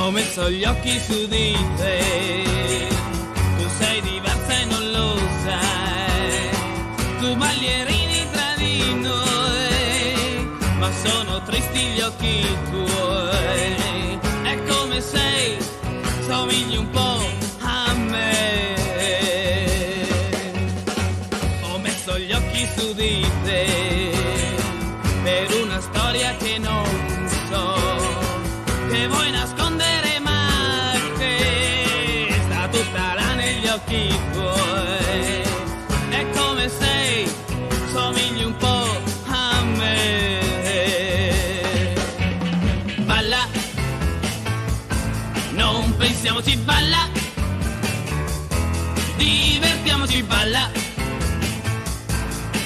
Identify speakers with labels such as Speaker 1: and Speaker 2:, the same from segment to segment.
Speaker 1: Ho messo gli occhi su di te, tu sei diversa e non lo sai, tu ballerini tra di noi, ma sono tristi gli occhi tuoi, è come sei, somigli un po' a me. Ho messo gli occhi su di te, per una storia che non so, che vuoi nascondere ma che sta tutta là negli occhi tuoi, è come sei, somigli un po' a me. Balla, non pensiamoci, balla, divertiamoci, balla,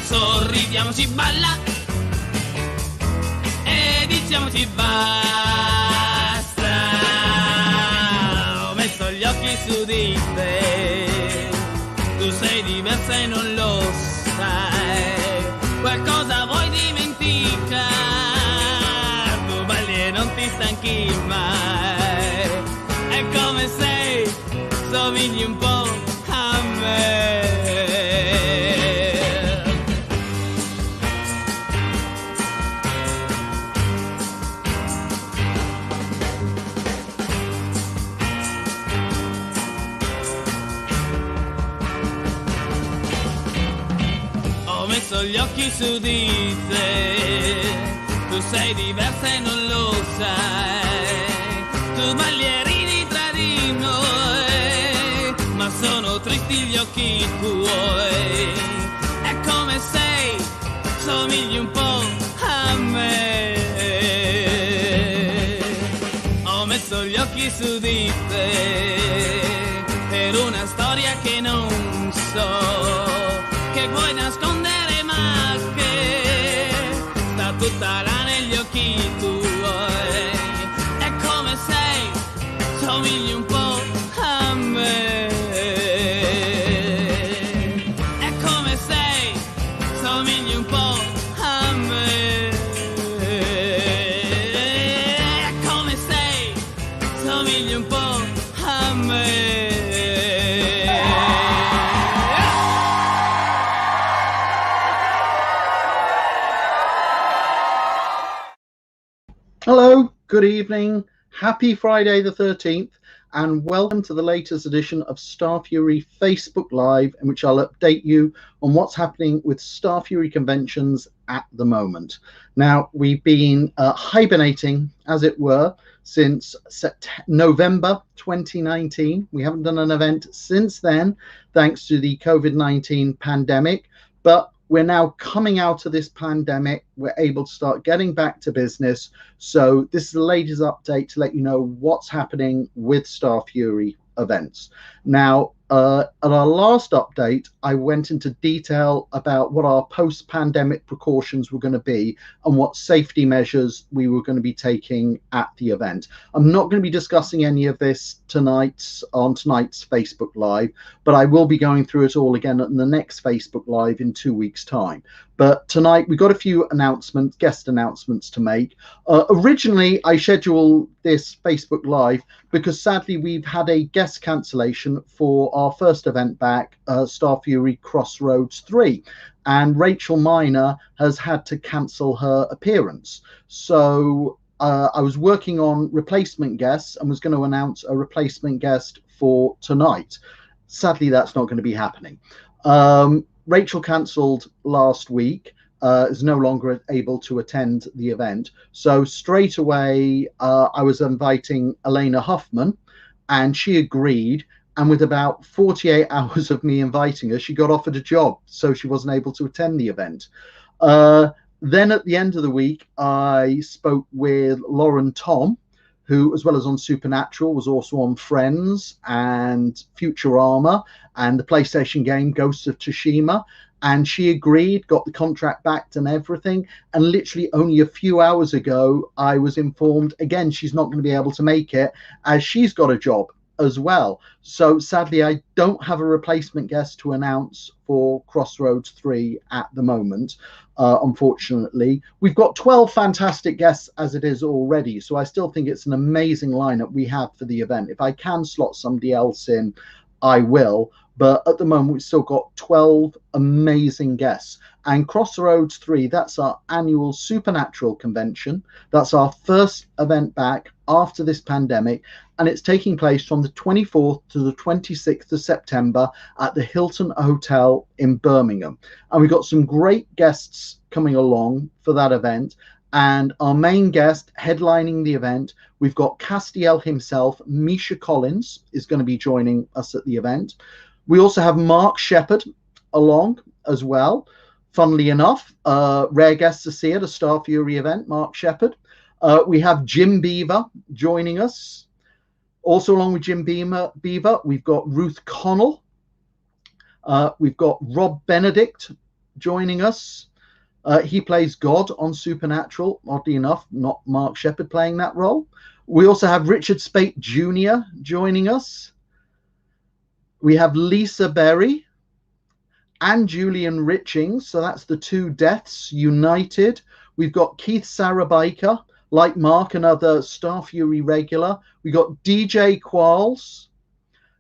Speaker 1: sorridiamoci, balla, e diciamoci basta. Ho messo gli occhi su di te, tu sei diversa e non lo sai, qualcosa vuoi dimenticare, tu balli e non ti stanchi mai, è come sei, somigli un po' a me. Ho messo gli occhi su di te, tu sei diversa e non lo sai, tu ballerini tra di noi, ma sono tristi gli occhi tuoi, è come sei, somigli un po' a me. Ho messo gli occhi su di te, per una storia che non so, che vuoi nascondere ma che sta tutta là negli occhi tuoi, è come sei, somigli un po' a me, è come sei, somigli un po' a me, è come sei, somigli un po' a me.
Speaker 2: Hello, good evening, happy Friday the 13th, and welcome to the latest edition of Starfury Facebook Live, in which I'll update you on what's happening with Starfury conventions at the moment. Now, we've been hibernating, as it were, since November 2019. We haven't done an event since then, thanks to the COVID-19 pandemic, but we're now coming out of this pandemic. We're able to start getting back to business. So this is the latest update to let you know what's happening with Starfury events. Now, at our last update, I went into detail about what our post-pandemic precautions were going to be and what safety measures we were going to be taking at the event. I'm not going to be discussing any of this on tonight's Facebook Live, but I will be going through it all again in the next Facebook Live in 2 weeks' time. But tonight we've got a few guest announcements to make. Originally, I scheduled this Facebook Live because sadly we've had a guest cancellation for our first event back, Starfury Crossroads 3, and Rachel Miner has had to cancel her appearance. So I was working on replacement guests and was going to announce a replacement guest for tonight. Sadly, that's not going to be happening. Rachel cancelled last week, is no longer able to attend the event. So straight away, I was inviting Elena Huffman, and she agreed. And with about 48 hours of me inviting her, she got offered a job, so she wasn't able to attend the event. Then at the end of the week, I spoke with Lauren Tom, who, as well as on Supernatural, was also on Friends and Futurama and the PlayStation game Ghost of Tsushima. And she agreed, got the contract backed and everything. And literally only a few hours ago, I was informed, again, she's not going to be able to make it as she's got a job as well. So sadly, I don't have a replacement guest to announce for Crossroads 3 at the moment. Unfortunately, we've got 12 fantastic guests as it is already. So I still think it's an amazing lineup we have for the event. If I can slot somebody else in, I will. But at the moment, we've still got 12 amazing guests. And Crossroads 3, that's our annual supernatural convention. That's our first event back after this pandemic. And it's taking place from the 24th to the 26th of September at the Hilton Hotel in Birmingham. And we've got some great guests coming along for that event. And our main guest headlining the event, we've got Castiel himself. Misha Collins is going to be joining us at the event. We also have Mark Shepherd along as well. Funnily enough, rare guest to see at a Starfury event, Mark Shepherd. We have Jim Beaver joining us. Also along with Jim Beaver, we've got Ruth Connell. We've got Rob Benedict joining us. He plays God on Supernatural, oddly enough, not Mark Shepherd playing that role. We also have Richard Spate Jr. joining us. We have Lisa Berry and Julian Richings. So that's the two deaths united. We've got Keith Sarabaker, like Mark, another Starfury regular. We got DJ Qualls,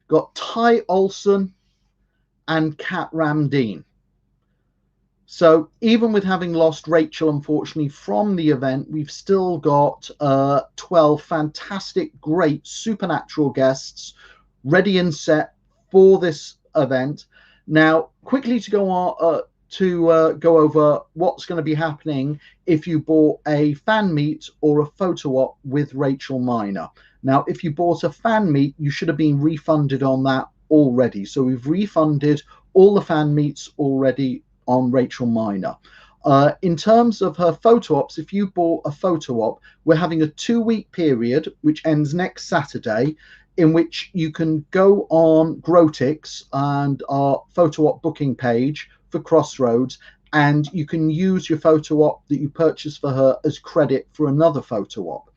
Speaker 2: got Ty Olson, and Kat Ramdeen. So even with having lost Rachel, unfortunately, from the event, we've still got 12 fantastic, great supernatural guests ready and set for this event. Now, quickly to go on, go over what's going to be happening if you bought a fan meet or a photo op with Rachel Miner. Now, if you bought a fan meet, you should have been refunded on that already. So we've refunded all the fan meets already on Rachel Miner. In terms of her photo ops, if you bought a photo op, we're having a 2-week period, which ends next Saturday, in which you can go on Grotix and our photo op booking page for Crossroads, and you can use your photo op that you purchased for her as credit for another photo op.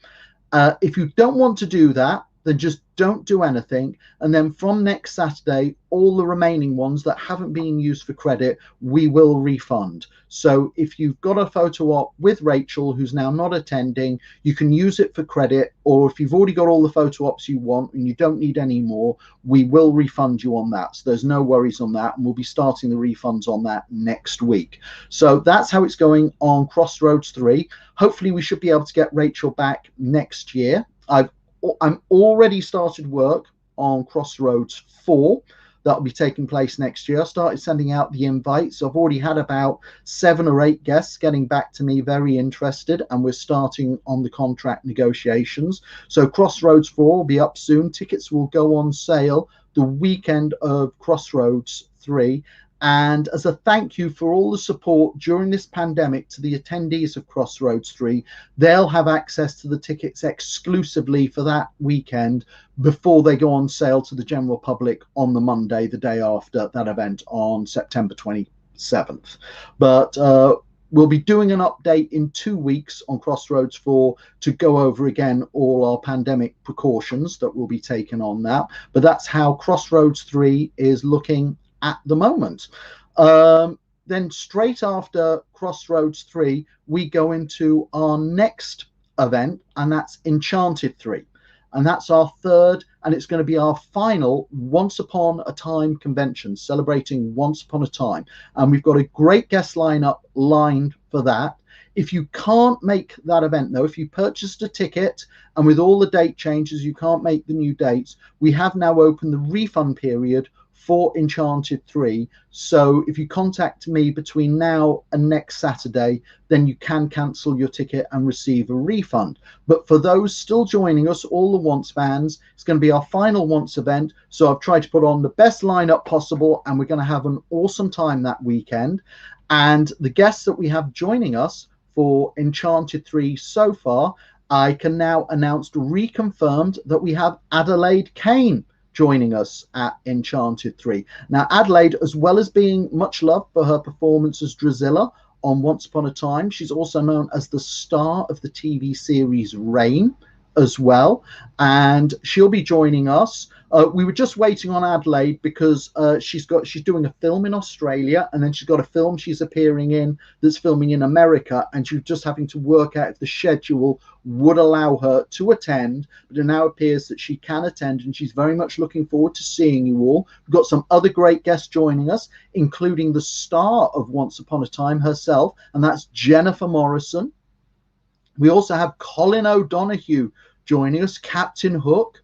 Speaker 2: If you don't want to do that, then just don't do anything. And then from next Saturday, all the remaining ones that haven't been used for credit, we will refund. So if you've got a photo op with Rachel, who's now not attending, you can use it for credit. Or if you've already got all the photo ops you want and you don't need any more, we will refund you on that. So there's no worries on that. And we'll be starting the refunds on that next week. So that's how it's going on Crossroads 3. Hopefully we should be able to get Rachel back next year. I'm already started work on Crossroads 4. That'll be taking place next year. I started sending out the invites. I've already had about 7 or 8 guests getting back to me very interested, and we're starting on the contract negotiations. So Crossroads 4 will be up soon. Tickets will go on sale the weekend of Crossroads 3. And as a thank you for all the support during this pandemic to the attendees of Crossroads 3, they'll have access to the tickets exclusively for that weekend before they go on sale to the general public on the Monday, the day after that event on September 27th. But we'll be doing an update in 2 weeks on Crossroads 4 to go over again all our pandemic precautions that will be taken on that. But that's how Crossroads 3 is looking at the moment. Then straight after Crossroads 3, we go into our next event, and that's Enchanted 3. And that's our third, and it's going to be our final Once Upon a Time convention, celebrating Once Upon a Time. And we've got a great guest lineup lined for that. If you can't make that event, though, if you purchased a ticket and with all the date changes, you can't make the new dates, we have now opened the refund period for Enchanted 3. So if you contact me between now and next Saturday, then you can cancel your ticket and receive a refund. But for those still joining us, all the Once fans, it's going to be our final Once event. So I've tried to put on the best lineup possible, and we're going to have an awesome time that weekend. And the guests that we have joining us for Enchanted 3 so far, I can now announce, reconfirmed, that we have Adelaide Kane joining us at Enchanted 3. Now, Adelaide, as well as being much loved for her performance as Drusilla on Once Upon a Time, she's also known as the star of the TV series Reign as well, and she'll be joining us. We were just waiting on Adelaide because she's doing a film in Australia, and then she's got a film she's appearing in that's filming in America, and she's just having to work out if the schedule would allow her to attend. But it now appears that she can attend, and she's very much looking forward to seeing you all. We've got some other great guests joining us, including the star of Once Upon a Time herself, and that's Jennifer Morrison. We also have Colin O'Donoghue joining us, Captain Hook.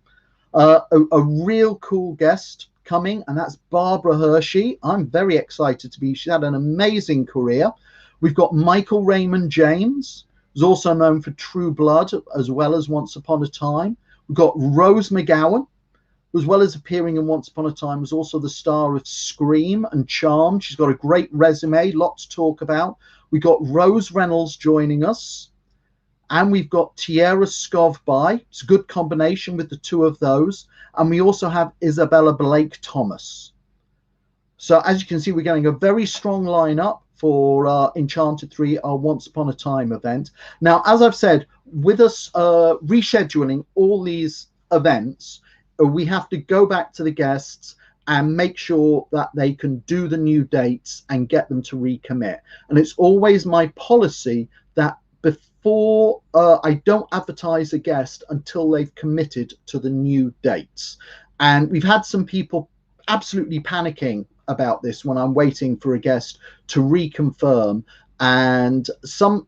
Speaker 2: A real cool guest coming, and that's Barbara Hershey. I'm very excited to be. She's had an amazing career. We've got Michael Raymond James, who's also known for True Blood as well as Once Upon a Time. We've got Rose McGowan, who, as well as appearing in Once Upon a Time, was also the star of Scream and Charmed. She's got a great resume, lot to talk about. We've got Rose Reynolds joining us. And we've got Tierra Scovby. It's a good combination with the two of those. And we also have Isabella Blake Thomas. So as you can see, we're getting a very strong lineup for Enchanted 3, our Once Upon a Time event. Now, as I've said, with us rescheduling all these events, we have to go back to the guests and make sure that they can do the new dates and get them to recommit. And it's always my policy that before I don't advertise a guest until they've committed to the new dates. And we've had some people absolutely panicking about this when I'm waiting for a guest to reconfirm. And some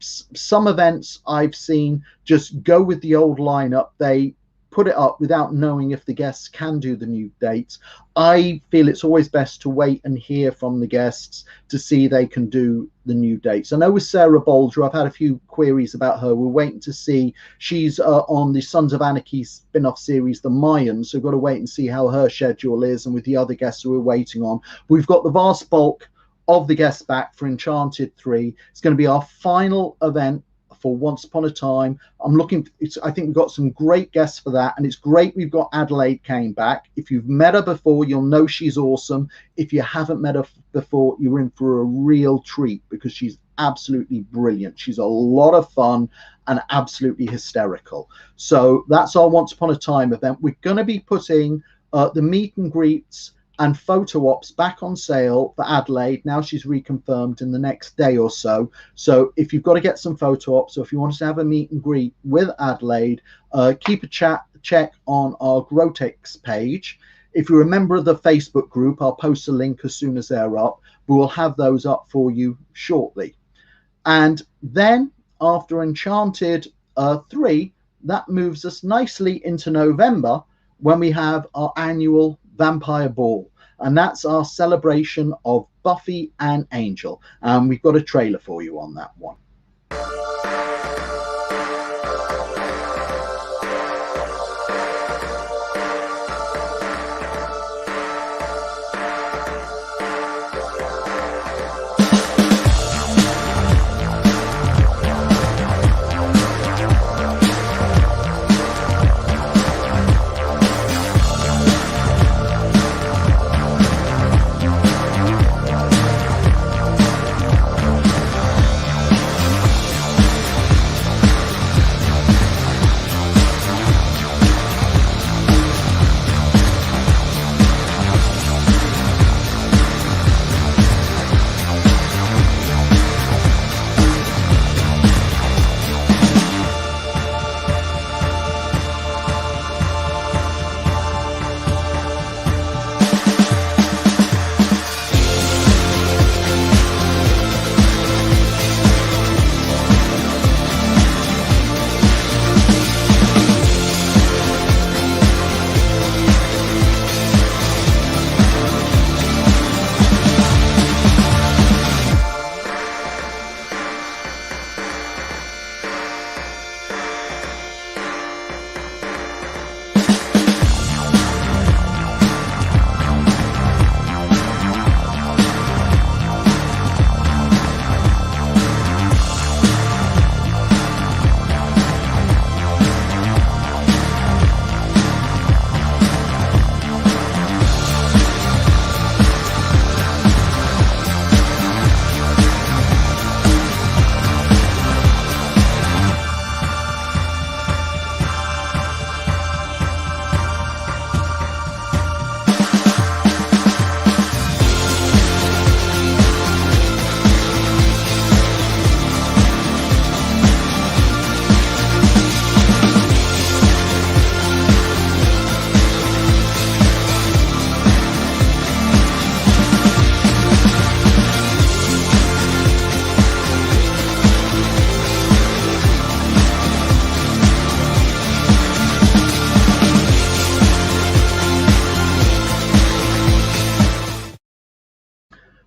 Speaker 2: events I've seen just go with the old lineup. They put it up without knowing if the guests can do the new dates. I feel it's always best to wait and hear from the guests to see they can do the new dates. I know with Sarah Bolger, I've had a few queries about her. We're waiting to see. She's on the Sons of Anarchy spin-off series, The Mayans, so we've got to wait and see how her schedule is, and with the other guests who we're waiting on. We've got the vast bulk of the guests back for Enchanted 3. It's going to be our final event for Once Upon a Time. I think we've got some great guests for that, and it's great we've got Adelaide came back. If you've met her before, you'll know she's awesome. If you haven't met her before, you're in for a real treat because she's absolutely brilliant. She's a lot of fun and absolutely hysterical. So that's our Once Upon a Time event. We're going to be putting the meet and greets and photo ops back on sale for Adelaide. Now she's reconfirmed in the next day or so. So if you've got to get some photo ops, or if you want us to have a meet and greet with Adelaide, keep a check on our Grotex page. If you're a member of the Facebook group, I'll post a link as soon as they're up. We will have those up for you shortly. And then after Enchanted 3, that moves us nicely into November when we have our annual Vampire Ball, and that's our celebration of Buffy and Angel. We've got a trailer for you on that one.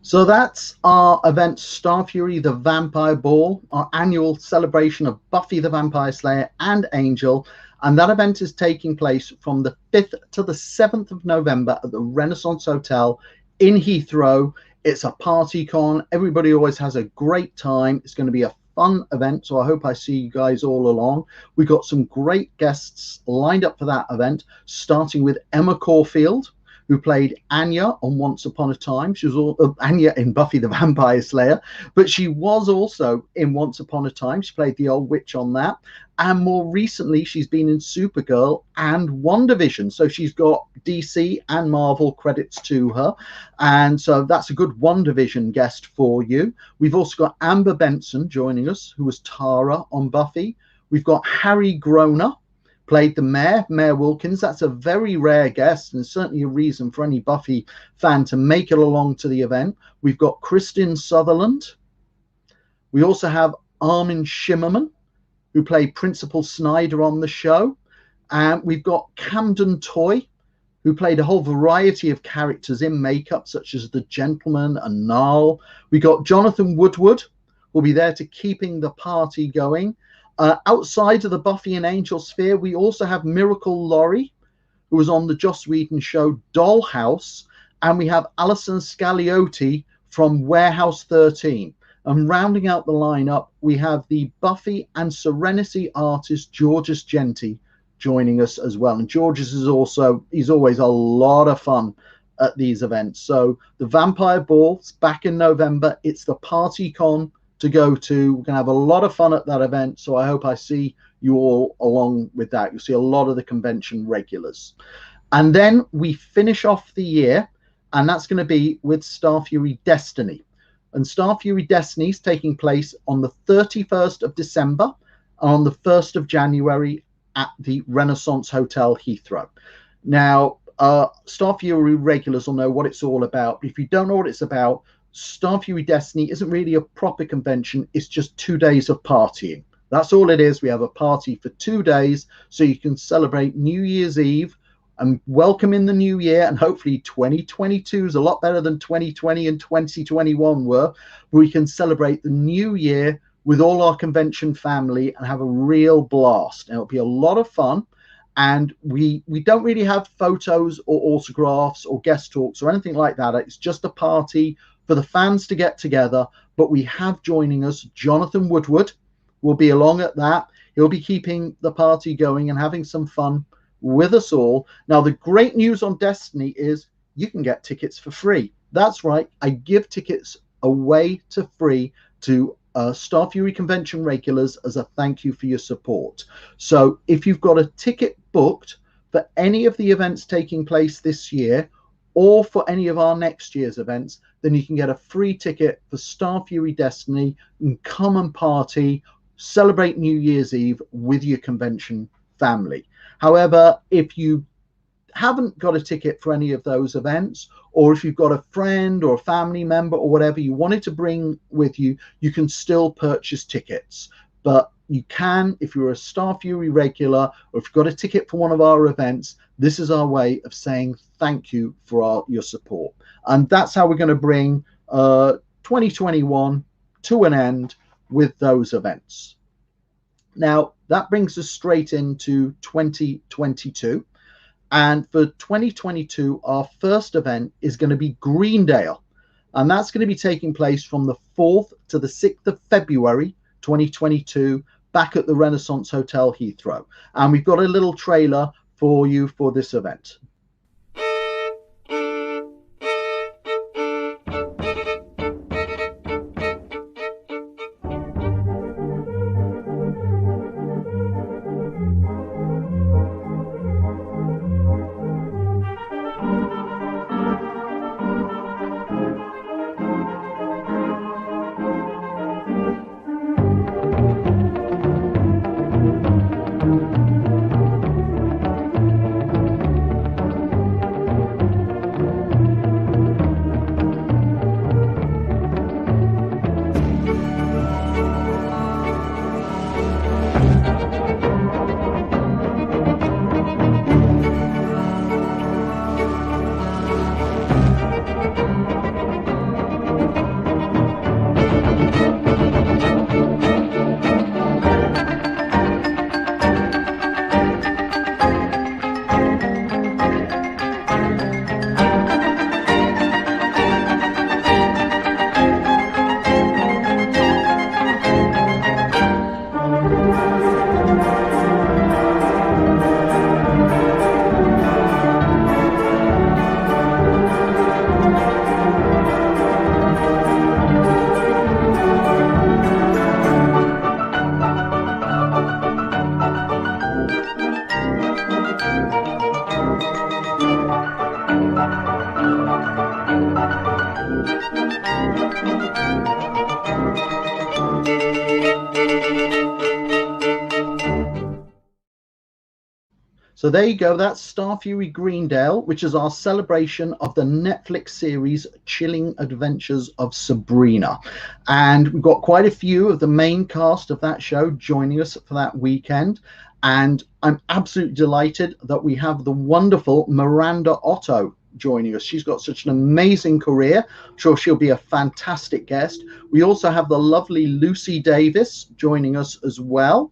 Speaker 2: So that's our event, Starfury the Vampire Ball, our annual celebration of Buffy the Vampire Slayer and Angel. And that event is taking place from the 5th to the 7th of November at the Renaissance Hotel in Heathrow. It's a party con. Everybody always has a great time. It's going to be a fun event, so I hope I see you guys all along. We've got some great guests lined up for that event, starting with Emma Caulfield, who played Anya on Once Upon a Time. She was Anya in Buffy the Vampire Slayer, but she was also in Once Upon a Time. She played the old witch on that. And more recently, she's been in Supergirl and WandaVision. So she's got DC and Marvel credits to her. And so that's a good WandaVision guest for you. We've also got Amber Benson joining us, who was Tara on Buffy. We've got Harry Groner, played the Mayor Wilkins. That's a very rare guest and certainly a reason for any Buffy fan to make it along to the event. We've got Kristen Sutherland. We also have Armin Shimmerman, who played Principal Snyder on the show. And we've got Camden Toy, who played a whole variety of characters in makeup, such as the Gentleman and Gnarl. We got Jonathan Woodward, who'll be there to keeping the party going. Outside of the Buffy and Angel sphere, we also have Miracle Laurie, who was on the Joss Whedon show Dollhouse, and we have Alison Scagliotti from Warehouse 13. And rounding out the lineup, we have the Buffy and Serenity artist Georges Genti joining us as well. And Georges is he's always a lot of fun at these events. So the Vampire Ball's back in November. It's the party con to go to. We're going to have a lot of fun at that event, so I hope I see you all along with that. You'll see a lot of the convention regulars. And then we finish off the year, and that's going to be with Starfury Destiny. And Starfury Destiny is taking place on the 31st of December and on the 1st of January at the Renaissance Hotel Heathrow. Now, Starfury regulars will know what it's all about. If you don't know what it's about, Starfury Destiny isn't really a proper convention. It's just 2 days of partying. That's all it is. We have a party for 2 days so you can celebrate New Year's Eve and welcome in the new year. And hopefully 2022 is a lot better than 2020 and 2021 were. We can celebrate the new year with all our convention family and have a real blast. And it'll be a lot of fun. And we don't really have photos or autographs or guest talks or anything like that. It's just a party for the fans to get together. But we have joining us Jonathan Woodward will be along at that. He'll be keeping the party going and having some fun with us all. Now, the great news on Destiny is you can get tickets for free. That's right. I give tickets away to free to Starfury convention regulars as a thank you for your support. So if you've got a ticket booked for any of the events taking place this year or for any of our next year's events, then you can get a free ticket for Starfury Destiny and come and party, celebrate New Year's Eve with your convention family. However, if you haven't got a ticket for any of those events, or if you've got a friend or a family member or whatever you wanted to bring with you, you can still purchase tickets. But you can, if you're a Starfury regular, or if you've got a ticket for one of our events, this is our way of saying thank you for your support. And that's how we're going to bring 2021 to an end with those events. Now, that brings us straight into 2022. And for 2022, our first event is going to be Greendale. And that's going to be taking place from the 4th to the 6th of February, 2022, back at the Renaissance Hotel Heathrow. And we've got a little trailer for you for this event. So there you go. That's Starfury Greendale, which is our celebration of the Netflix series Chilling Adventures of Sabrina. And we've got quite a few of the main cast of that show joining us for that weekend. And I'm absolutely delighted that we have the wonderful Miranda Otto joining us. She's got such an amazing career. I'm sure she'll be a fantastic guest. We also have the lovely Lucy Davis joining us as well.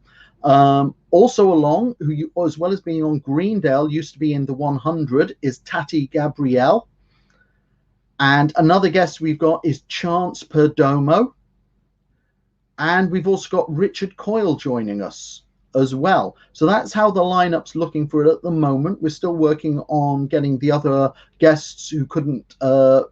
Speaker 2: Also along, who as well as being on Greendale, used to be in the 100, is Tati Gabrielle. And another guest we've got is Chance Perdomo. And we've also got Richard Coyle joining us as well. So that's how the lineup's looking for it at the moment. We're still working on getting the other guests who couldn't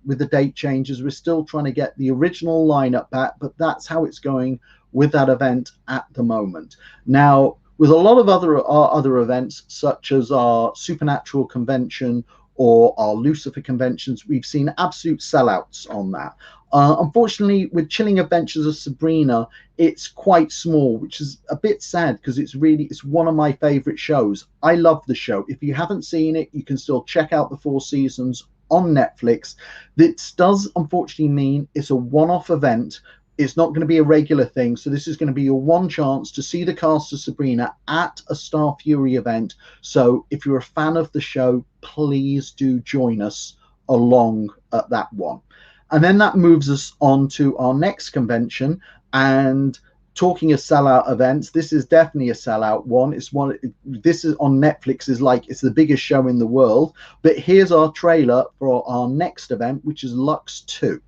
Speaker 2: with the date changes. We're still trying to get the original lineup back, but that's how it's going with that event at the moment. Now, with a lot of other events, such as our Supernatural convention or our Lucifer conventions, we've seen absolute sellouts on that. Unfortunately, with Chilling Adventures of Sabrina, it's quite small, which is a bit sad because it's one of my favorite shows. I love the show. If you haven't seen it, you can still check out the 4 seasons on Netflix. This does unfortunately mean it's a one-off event. It's not going to be a regular thing. So this is going to be your one chance to see the cast of Sabrina at a Starfury event. So if you're a fan of the show, please do join us along at that one. And then that moves us on to our next convention. And talking of sellout events, this is definitely a sellout one. This is on Netflix, it's the biggest show in the world. But here's our trailer for our next event, which is Lux 2.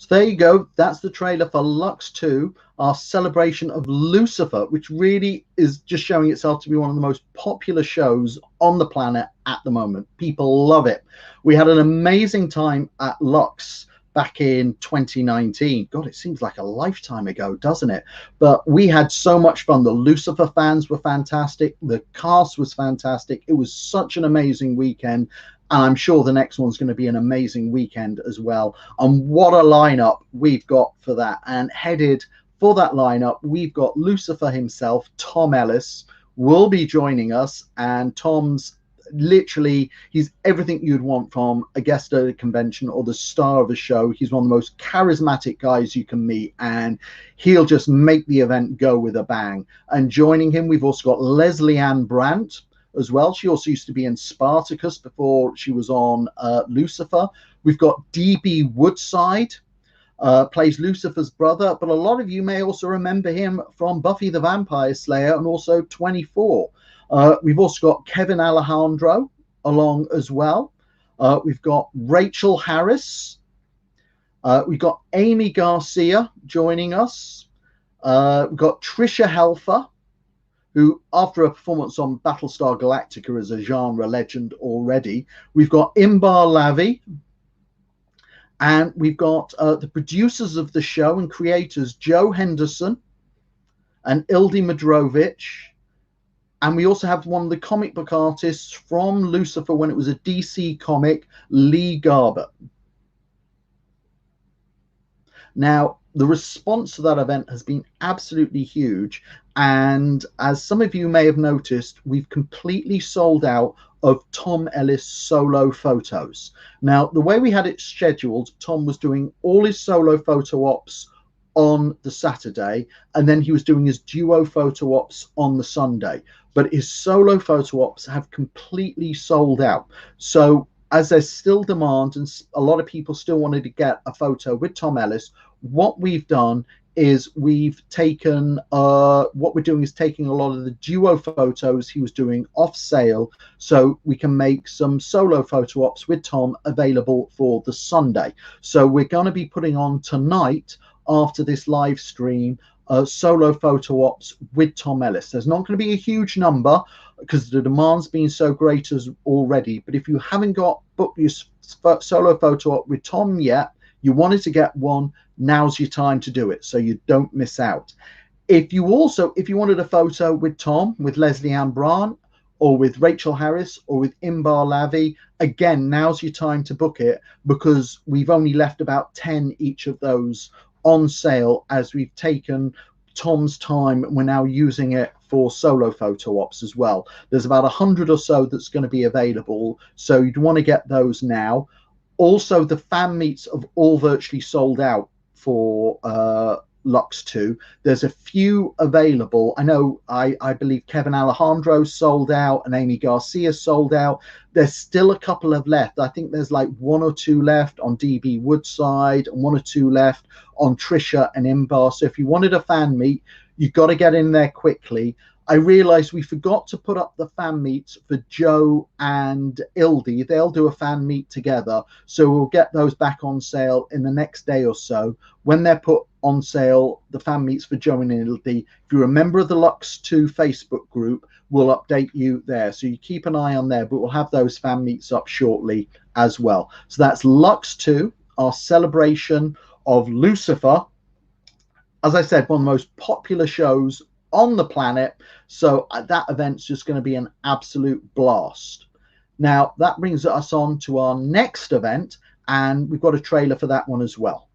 Speaker 2: So there you go. That's the trailer for Lux 2, our celebration of Lucifer, which really is just showing itself to be one of the most popular shows on the planet at the moment. People love it. We had an amazing time at Lux back in 2019. God, it seems like a lifetime ago, doesn't it? But we had so much fun. The Lucifer fans were fantastic. The cast was fantastic. It was such an amazing weekend. And I'm sure the next one's going to be an amazing weekend as well. And what a lineup we've got for that. And headed for that lineup, we've got Lucifer himself, Tom Ellis, will be joining us. And Tom's literally, he's everything you'd want from a guest at a convention or the star of a show. He's one of the most charismatic guys you can meet, and he'll just make the event go with a bang. And joining him, we've also got Leslie Ann Brandt as well. She also used to be in Spartacus before she was on Lucifer. We've got D.B. Woodside, plays Lucifer's brother, but a lot of you may also remember him from Buffy the Vampire Slayer and also 24. We've also got Kevin Alejandro along as well. We've got Rachel Harris. We've got Amy Garcia joining us. We've got Trisha Helfer, who, after a performance on Battlestar Galactica, is a genre legend already. We've got Imbar Lavi. And we've got the producers of the show and creators, Joe Henderson, and Ildi Madrovich. And we also have one of the comic book artists from Lucifer when it was a DC comic, Lee Garber. Now, the response to that event has been absolutely huge. And as some of you may have noticed, we've completely sold out of Tom Ellis solo photos. Now, the way we had it scheduled, Tom was doing all his solo photo ops on the Saturday, and then he was doing his duo photo ops on the Sunday. But his solo photo ops have completely sold out. So as there's still demand and a lot of people still wanted to get a photo with Tom Ellis, what we've done is we've taken what we're doing is taking a lot of the duo photos he was doing off sale, so we can make some solo photo ops with Tom available for the Sunday. So we're going to be putting on tonight, after this live stream, solo photo ops with Tom Ellis. There's not going to be a huge number because the demand's been so great as already, but if you haven't got booked your solo photo op with Tom yet, you wanted to get one, now's your time to do it so you don't miss out. If you wanted a photo with Tom, with Leslie Ann Brandt, or with Rachel Harris, or with Imbar Lavi, again, now's your time to book it, because we've only left about 10 each of those on sale as we've taken Tom's time. We're now using it for solo photo ops as well. There's about 100 or so that's going to be available, so you'd want to get those now. Also, the fan meets have all virtually sold out for Lux 2. There's a few available. I know I believe Kevin Alejandro sold out and Amy Garcia sold out. There's still a couple of left. I think there's like 1 or 2 left on DB Woodside and 1 or 2 left on Trisha and Imbar. So if you wanted a fan meet, you've got to get in there quickly. I realized we forgot to put up the fan meets for Joe and Ildi. They'll do a fan meet together. So we'll get those back on sale in the next day or so. When they're put on sale, the fan meets for Joe and Ildi, if you're a member of the Lux 2 Facebook group, we'll update you there. So you keep an eye on there, but we'll have those fan meets up shortly as well. So that's Lux 2, our celebration of Lucifer. As I said, one of the most popular shows on the planet, so that event's just going to be an absolute blast. Now that brings us on to our next event, and we've got a trailer for that one as well.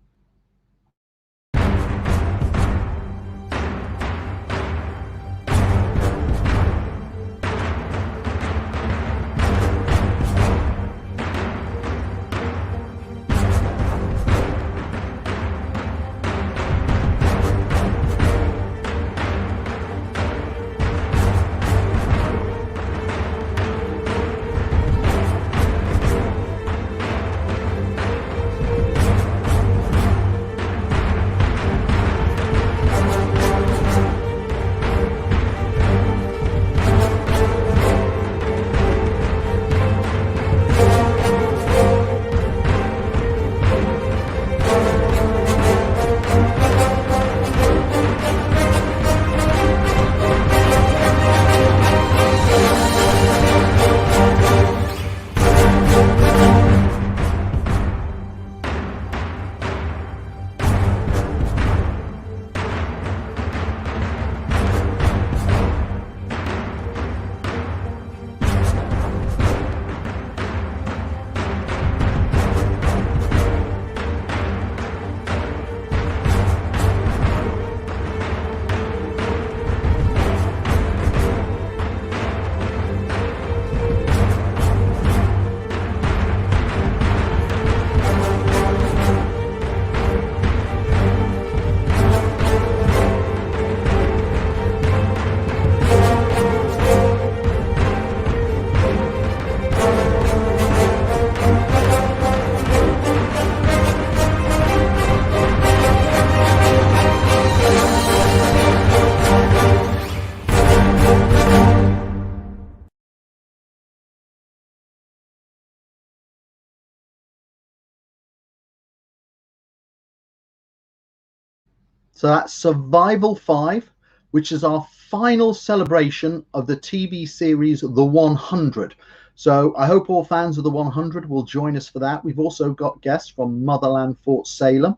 Speaker 2: So that's Survival 5, which is our final celebration of the TV series The 100. So I hope all fans of The 100 will join us for that. We've also got guests from Motherland Fort Salem.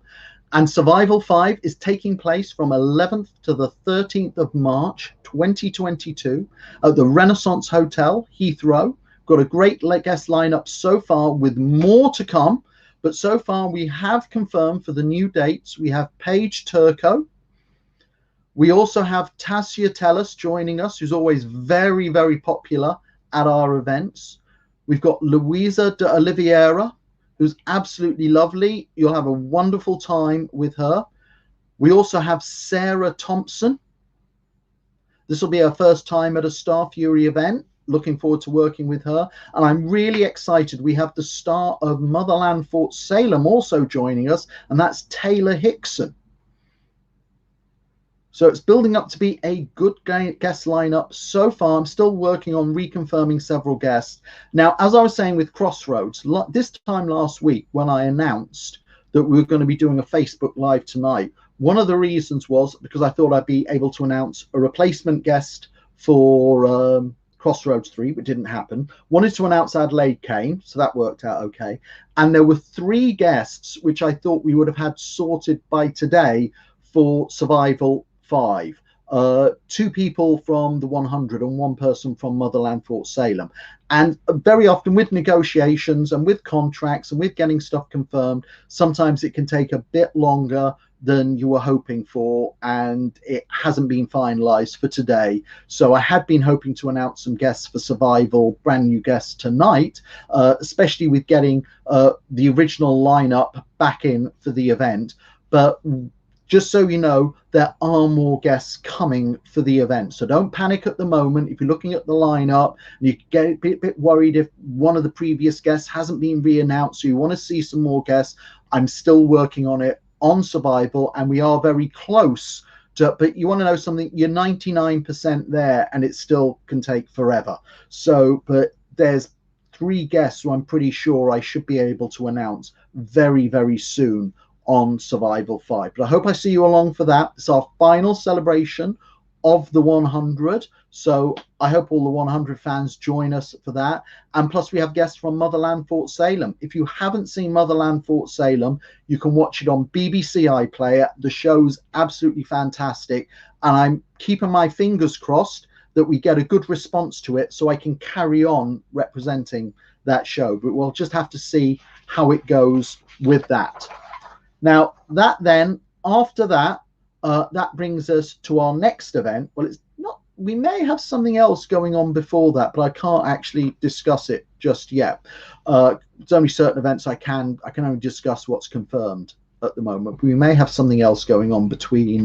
Speaker 2: And Survival 5 is taking place from 11th to the 13th of March 2022 at the Renaissance Hotel, Heathrow. Got a great guest lineup so far with more to come. But so far we have confirmed for the new dates. We have Paige Turco. We also have Tassia Tellis joining us, who's always very, very popular at our events. We've got Louisa de Oliveira, who's absolutely lovely. You'll have a wonderful time with her. We also have Sarah Thompson. This will be her first time at a Starfury event. Looking forward to working with her. And I'm really excited. We have the star of Motherland Fort Salem also joining us, and that's Taylor Hickson. So it's building up to be a good guest lineup so far. I'm still working on reconfirming several guests. Now, as I was saying with Crossroads, this time last week when I announced that we were going to be doing a Facebook Live tonight, one of the reasons was because I thought I'd be able to announce a replacement guest for Crossroads 3, but didn't happen. Wanted to announce Adelaide Kane, so that worked out okay. And there were 3 guests which I thought we would have had sorted by today for Survival 5. 2 people from the 100 and 1 person from Motherland Fort Salem. And very often with negotiations and with contracts and with getting stuff confirmed, sometimes it can take a bit longer than you were hoping for, and it hasn't been finalized for today. So I had been hoping to announce some guests for Survival, brand new guests tonight, especially with getting the original lineup back in for the event. But just so you know, there are more guests coming for the event. So don't panic at the moment. If you're looking at the lineup and you get a bit worried if one of the previous guests hasn't been re-announced, so you want to see some more guests, I'm still working on it on Survival, and we are very close to, but you want to know something, you're 99% there, and it still can take forever. So, but there's 3 guests who I'm pretty sure I should be able to announce very, very soon on Survival 5. But I hope I see you along for that. It's our final celebration of the 100. So I hope all the 100 fans join us for that. And plus we have guests from Motherland Fort Salem. If you haven't seen Motherland Fort Salem, you can watch it on BBC iPlayer. The show's absolutely fantastic. And I'm keeping my fingers crossed that we get a good response to it so I can carry on representing that show. But we'll just have to see how it goes with that. Now, that then, after that, that brings us to our next event. Well, it's not, we may have something else going on before that, but I can't actually discuss it just yet. It's only certain events I can only discuss what's confirmed at the moment. We may have something else going on between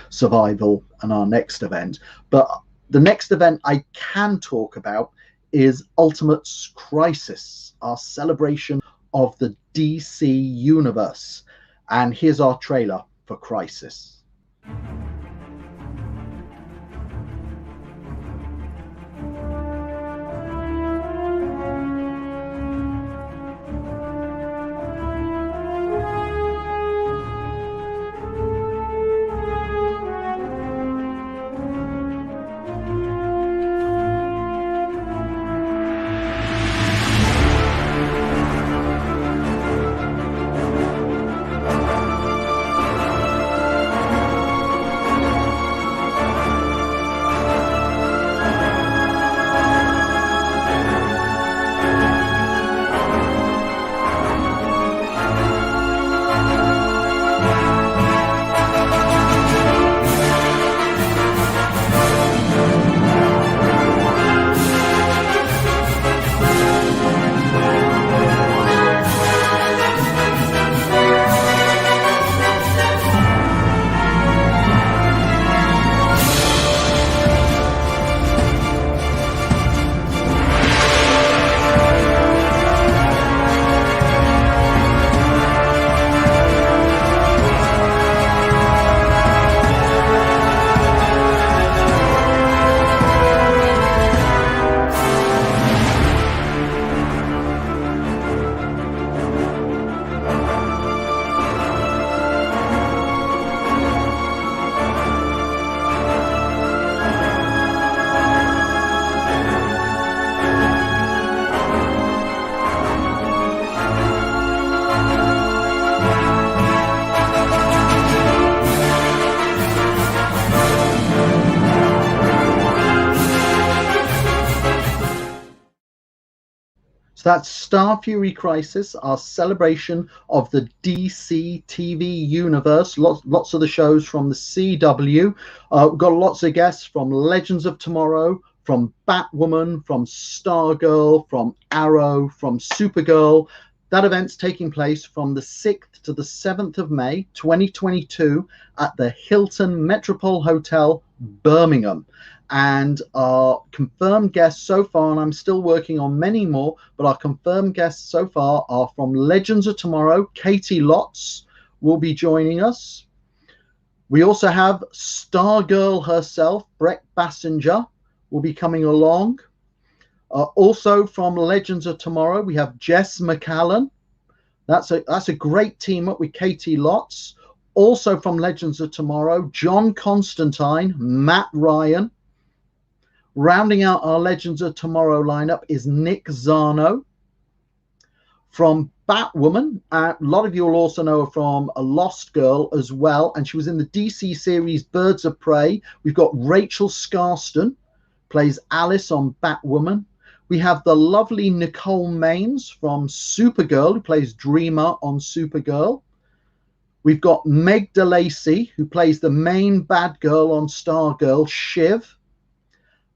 Speaker 2: Survival and our next event. But the next event I can talk about is Ultimate's Crisis, our celebration of the DC universe. And here's our trailer for Crisis. So that's Starfury Crisis, our celebration of the DC TV universe. Lots of the shows from the CW. We've got lots of guests from Legends of Tomorrow, from Batwoman, from Stargirl, from Arrow, from Supergirl. That event's taking place from the 6th to the 7th of May, 2022, at the Hilton Metropole Hotel, Birmingham. And our confirmed guests so far, and I'm still working on many more, but our confirmed guests so far are from Legends of Tomorrow. Katie Lotz will be joining us. We also have Stargirl herself, Brett Bassinger, will be coming along. Also from Legends of Tomorrow, we have Jess McCallan. That's a great team up with Katie Lotz. Also from Legends of Tomorrow, John Constantine, Matt Ryan. Rounding out our Legends of Tomorrow lineup is Nick Zano. From Batwoman, a lot of you will also know her from A Lost Girl as well, and she was in the DC series Birds of Prey. We've got Rachel Scarston, plays Alice on Batwoman. We have the lovely Nicole Maines from Supergirl, who plays Dreamer on Supergirl. We've got Meg DeLacy, who plays the main bad girl on Stargirl, Shiv.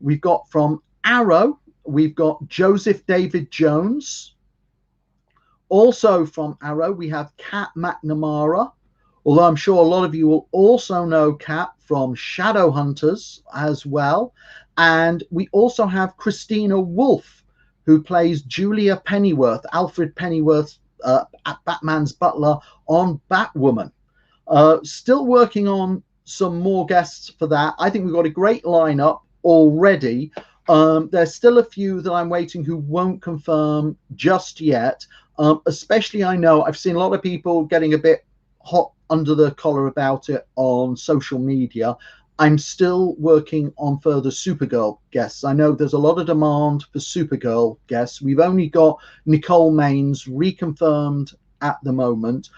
Speaker 2: We've got from Arrow, we've got Joseph David Jones. Also from Arrow, we have Kat McNamara, although I'm sure a lot of you will also know Kat from Shadowhunters as well. And we also have Christina Wolfe, who plays Julia Pennyworth, Alfred Pennyworth, Batman's butler on Batwoman. Still working on some more guests for that. I think we've got a great lineup already. There's still a few that I'm waiting who won't confirm just yet. Especially, I know I've seen a lot of people getting a bit hot under the collar about it on social media. I'm still working on further Supergirl guests. I know there's a lot of demand for Supergirl guests. We've only got Nicole Maines reconfirmed at the moment.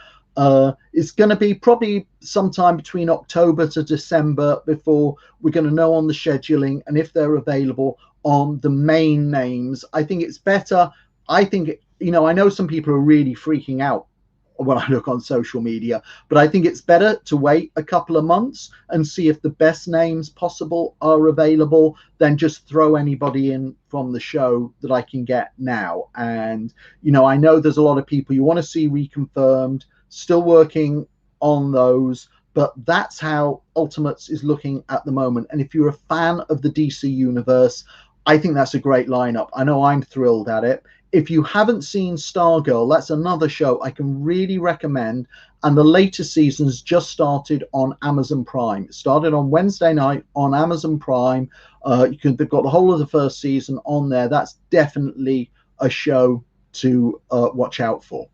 Speaker 2: It's going to be probably sometime between October to December before we're going to know on the scheduling and if they're available on the main names. I think it's better. I think, you know, I know some people are really freaking out when I look on social media, but I think it's better to wait a couple of months and see if the best names possible are available than just throw anybody in from the show that I can get now. And, you know, I know there's a lot of people you want to see reconfirmed, still working on those, but that's how Ultimates is looking at the moment. And if you're a fan of the DC universe, I think that's a great lineup. I know I'm thrilled at it. If you haven't seen Stargirl, that's another show I can really recommend. And the latest season's just started on Amazon Prime. It started on Wednesday night on Amazon Prime. They've got the whole of the first season on there. That's definitely a show to watch out for.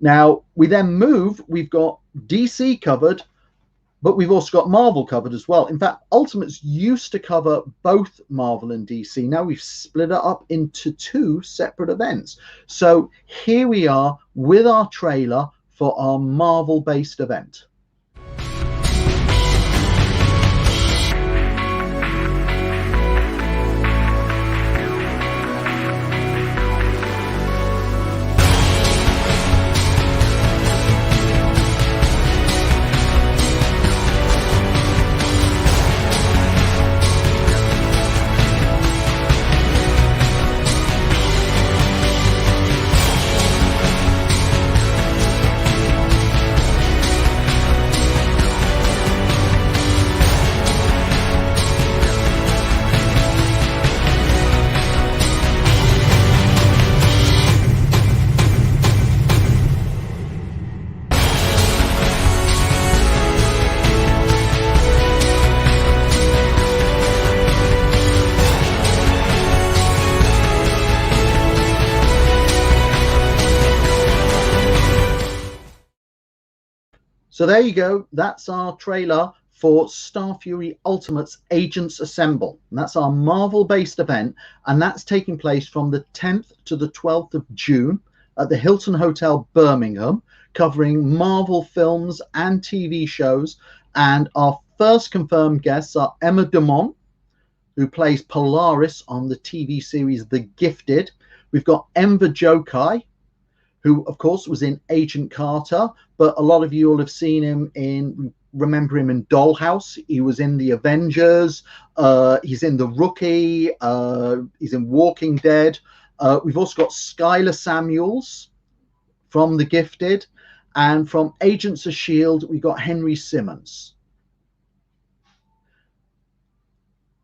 Speaker 2: Now, we've got DC covered, but we've also got Marvel covered as well. In fact, Ultimates used to cover both Marvel and DC. Now we've split it up into two separate events. So here we are with our trailer for our Marvel-based event. So there you go. That's our trailer for Starfury Ultimates Agents Assemble. And that's our Marvel-based event. And that's taking place from the 10th to the 12th of June at the Hilton Hotel, Birmingham, covering Marvel films and TV shows. And our first confirmed guests are Emma Dumont, who plays Polaris on the TV series The Gifted. We've got Enver Jokai, who of course was in Agent Carter, but a lot of you will have seen him remember him in Dollhouse. He was in the Avengers. He's in The Rookie. He's in Walking Dead. We've also got Skylar Samuels from The Gifted, and from Agents of S.H.I.E.L.D., we've got Henry Simmons.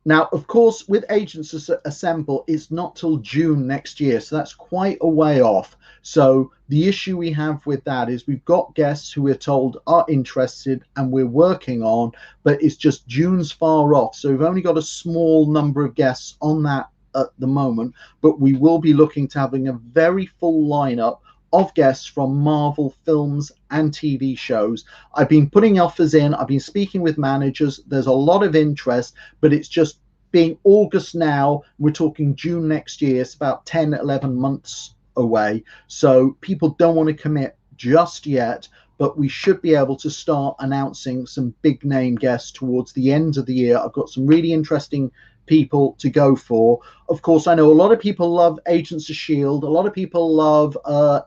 Speaker 2: Now, of course, with Agents Assemble, it's not till June next year, so that's quite a way off. So the issue we have with that is we've got guests who we're told are interested and we're working on, but it's just June's far off. So we've only got a small number of guests on that at the moment, but we will be looking to having a very full lineup of guests from Marvel films and TV shows. I've been putting offers in, I've been speaking with managers, there's a lot of interest, but it's just being August now, we're talking June next year, it's about 10, 11 months away. So people don't want to commit just yet, but we should be able to start announcing some big name guests towards the end of the year. I've got some really interesting people to go for. Of course, I know a lot of people love Agents of S.H.I.E.L.D., a lot of people love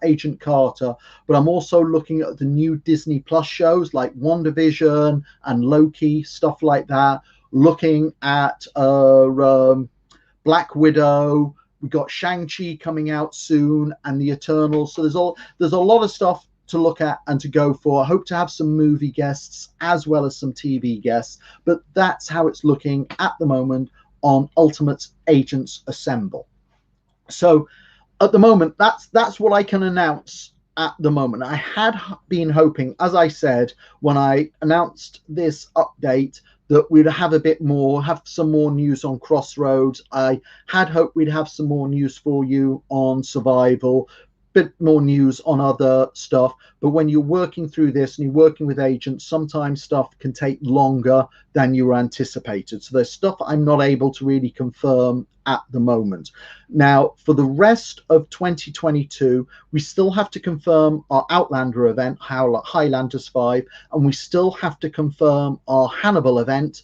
Speaker 2: Agent Carter, but I'm also looking at the new Disney Plus shows like WandaVision and Loki, stuff like that, looking at Black Widow. We've got Shang-Chi coming out soon and the Eternals. So there's a lot of stuff to look at and to go for. I hope to have some movie guests as well as some TV guests, but that's how it's looking at the moment on Ultimate Agents Assemble. So at the moment, that's what I can announce at the moment. I had been hoping, as I said, when I announced this update, that we'd have a bit more, have some more news on Crossroads. I had hoped we'd have some more news for you on Survival, bit more news on other stuff, but when you're working through this and you're working with agents, sometimes stuff can take longer than you were anticipated. So there's stuff I'm not able to really confirm at the moment. Now, for the rest of 2022, we still have to confirm our Outlander event, Highlanders 5, and we still have to confirm our Hannibal event,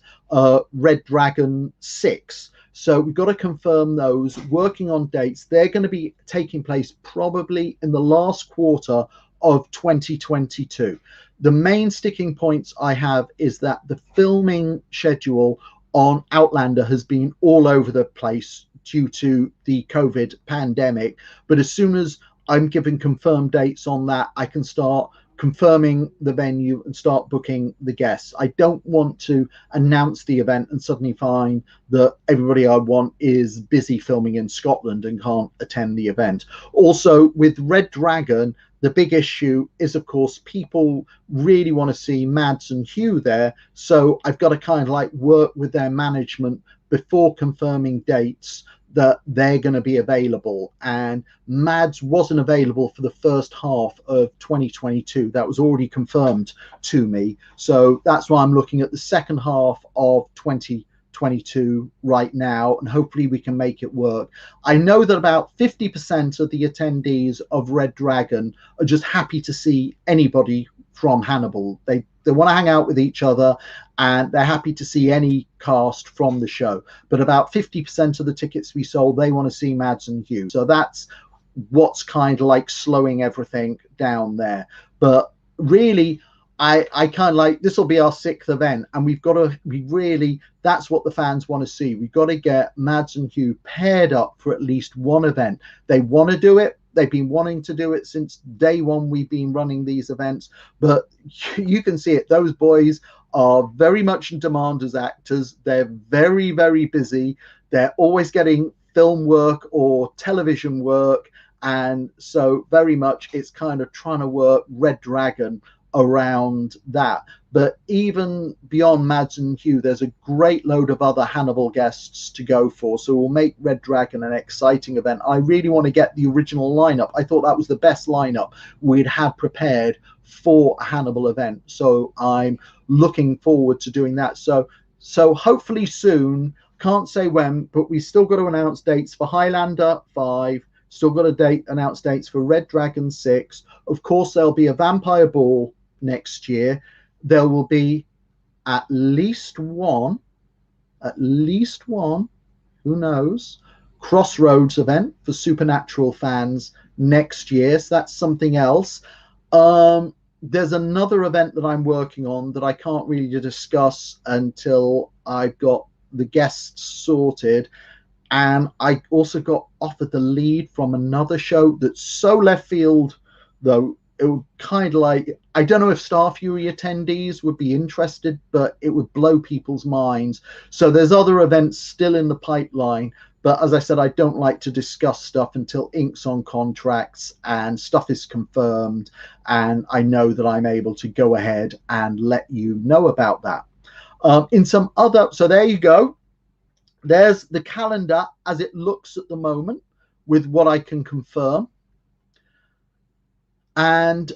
Speaker 2: Red Dragon 6. So we've got to confirm those, working on dates. They're going to be taking place probably in the last quarter of 2022. The main sticking points I have is that the filming schedule on Outlander has been all over the place due to the COVID pandemic. But as soon as I'm given confirmed dates on that, I can start confirming the venue and start booking the guests. I don't want to announce the event and suddenly find that everybody I want is busy filming in Scotland and can't attend the event. Also, with Red Dragon, the big issue is, of course, people really want to see Mads and Hugh there. So I've got to kind of like work with their management before confirming dates that they're going to be available. And Mads wasn't available for the first half of 2022. That was already confirmed to me. So that's why I'm looking at the second half of 2022 right now, and hopefully we can make it work. I know that about 50% of the attendees of Red Dragon are just happy to see anybody from Hannibal. They want to hang out with each other and they're happy to see any cast from the show. But about 50% of the tickets we sold, they want to see Mads and Hugh. So that's what's kind of like slowing everything down there. But really, I kind of like, this will be our 6th event, and we really, that's what the fans want to see. We've got to get Mads and Hugh paired up for at least one event. They want to do it. They've been wanting to do it since day one we've been running these events, but you can see it. Those boys are very much in demand as actors. They're very, very busy. They're always getting film work or television work. And so very much it's kind of trying to work Red Dragon around that. But even beyond Mads and Hugh, there's a great load of other Hannibal guests to go for. So we'll make Red Dragon an exciting event. I really want to get the original lineup. I thought that was the best lineup we'd had prepared for a Hannibal event. So I'm looking forward to doing that. So hopefully soon, can't say when, but we still got to announce dates for Highlander 5, still got to announce dates for Red Dragon 6. Of course, there'll be a Vampire Ball next year. There will be at least one, who knows, Crossroads event for Supernatural fans next year. So that's something else. There's another event that I'm working on that I can't really discuss until I've got the guests sorted. And I also got offered the lead from another show that's so left field, though. It would kind of like, I don't know if Starfury attendees would be interested, but it would blow people's minds. So there's other events still in the pipeline. But as I said, I don't like to discuss stuff until ink's on contracts and stuff is confirmed. And I know that I'm able to go ahead and let you know about that. In some other, so there you go. There's the calendar as it looks at the moment with what I can confirm. And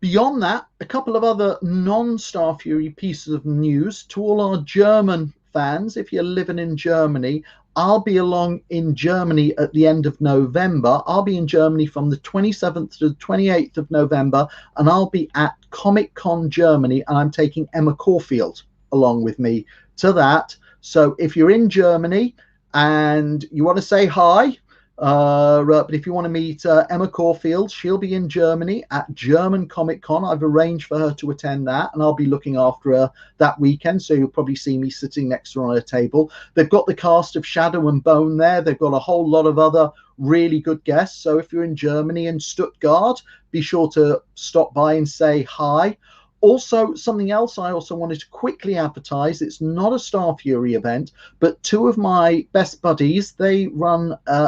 Speaker 2: beyond that, a couple of other non-Starfury pieces of news to all our German fans. If you're living in Germany, I'll be along in Germany at the end of November. I'll be in Germany from the 27th to the 28th of November, and I'll be at Comic Con Germany, and I'm taking Emma Caulfield along with me to that. So if you're in Germany and you want to say hi, but if you want to meet Emma Caulfield, she'll be in Germany at German Comic Con. I've arranged for her to attend that, and I'll be looking after her that weekend. So you'll probably see me sitting next to her on a table. They've got the cast of Shadow and Bone there. They've got a whole lot of other really good guests. So if you're in Germany and Stuttgart, be sure to stop by and say hi. Also, something else I also wanted to quickly advertise. It's not a Starfury event, but two of my best buddies, they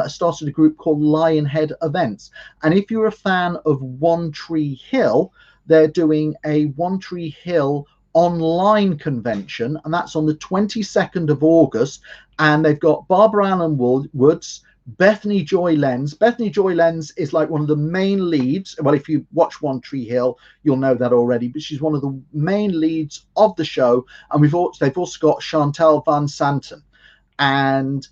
Speaker 2: started a group called Lionhead Events. And if you're a fan of One Tree Hill, they're doing a One Tree Hill online convention, and that's on the 22nd of August. And they've got Barbara Allen Woods, Bethany Joy Lenz. Bethany Joy Lenz is like one of the main leads. Well, if you watch One Tree Hill, you'll know that already, but she's one of the main leads of the show. And they've also got Chantal Van Santen. And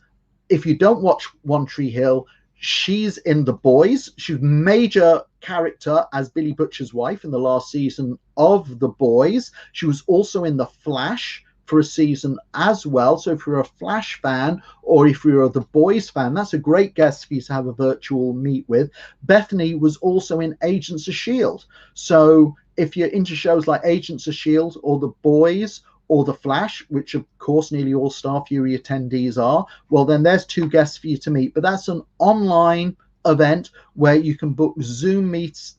Speaker 2: if you don't watch One Tree Hill, she's in The Boys. She's a major character as Billy Butcher's wife in the last season of The Boys. She was also in The Flash for a season as well. So if you're a Flash fan or if you're a The Boys fan, that's a great guest for you to have a virtual meet with. Bethany was also in Agents of S.H.I.E.L.D. So if you're into shows like Agents of S.H.I.E.L.D. or The Boys or The Flash, which of course nearly all Starfury attendees are, well, then there's two guests for you to meet. But that's an online event where you can book Zoom meets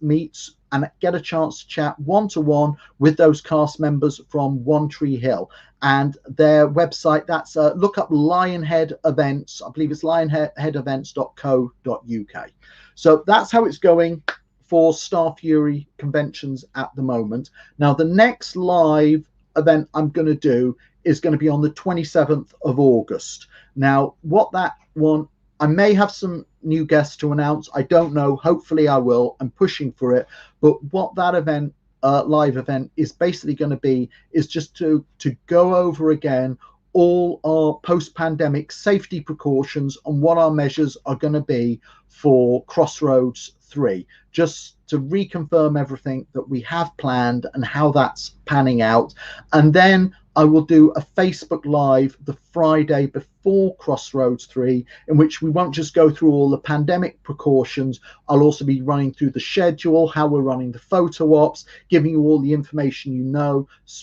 Speaker 2: and get a chance to chat one-to-one with those cast members from One Tree Hill. And their website, that's look up Lionhead Events. I believe it's lionheadevents.co.uk. So that's how it's going for Starfury conventions at the moment. Now, the next live event I'm going to do is going to be on the 27th of August. Now, what that one, I may have some new guests to announce. I don't know. Hopefully I will. I'm pushing for it. But what that event, live event, is basically going to be is just to go over again all our post-pandemic safety precautions and what our measures are going to be for Crossroads 3. Just to reconfirm everything that we have planned and how that's panning out. And then I will do a Facebook Live the Friday before Crossroads 3, in which we won't just go through all the pandemic precautions. I'll also be running through the schedule, how we're running the photo ops, giving you all the information you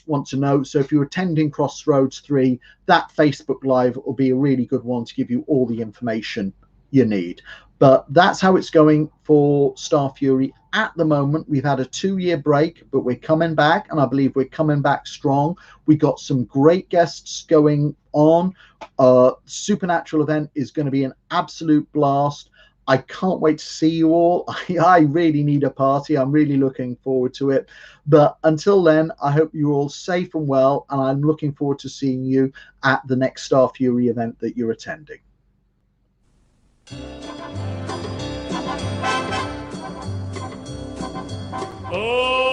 Speaker 2: want to know. So if you're attending Crossroads 3, that Facebook Live will be a really good one to give you all the information you need. But that's how it's going for Starfury at the moment. We've had a 2-year break, but we're coming back, and I believe we're coming back strong. We got some great guests going on. Supernatural event is going to be an absolute blast. I can't wait to see you all. I really need a party. I'm really looking forward to it. But until then, I hope you're all safe and well, and I'm looking forward to seeing you at the next Starfury event that you're attending.
Speaker 3: Oh!